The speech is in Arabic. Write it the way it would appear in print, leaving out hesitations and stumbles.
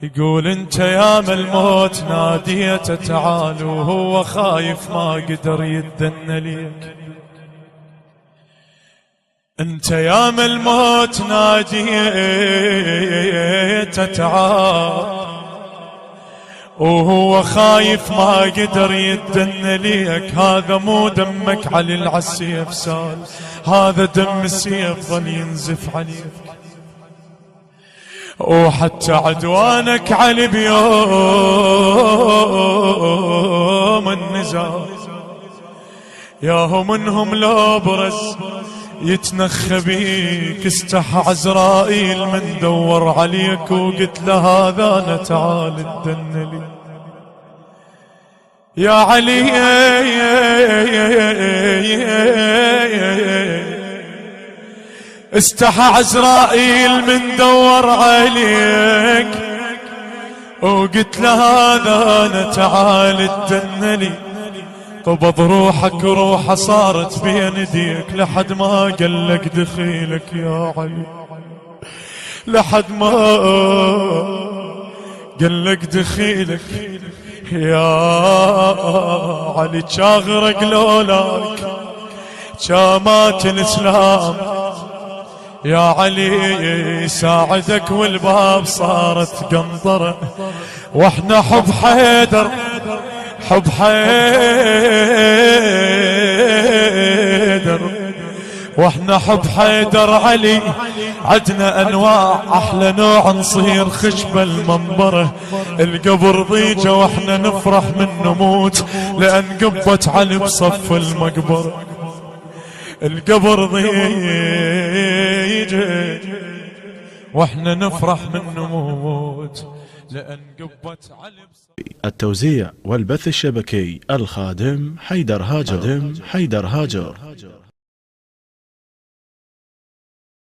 يقول انت يا الموت ناديته تعال وهو خايف ما قدر يدن ليك. انت يا الموت ناديته تعال وهو خايف ما قدر يدن ليك. هذا مو دمك علي العالسيف سال، هذا دم السيف ظل ينزف عليك. وحتى عدوانك علي بيوم النزال ياهم منهم لو برز يتنخى بيك. استحى عزرائيل من دور عليك وقلت له هذا انا تعال ادن لي يا علي. استحى عزرائيل من دور عليك وقلت له هذا انا تعال ادن لي. قبض روحك روحه صارت بين يديك لحد ما قلك دخيلك يا علي، لحد ما قلك دخيلك يا علي. شاغرق لولاك شامات الاسلام يا علي ساعدك والباب صارت قنطرة. واحنا حب حيدر حب حيدر واحنا حب حيدر علي عدنا انواع احلى نوع نصير خشب المنبره. القبر ضيجه واحنا نفرح من نموت لان قبت علي بصف المقبره. القبر ضيجه واحنا نفرح من نموت لأن قبت علي. التوزيع والبث الشبكي الخادم حيدر هاجر.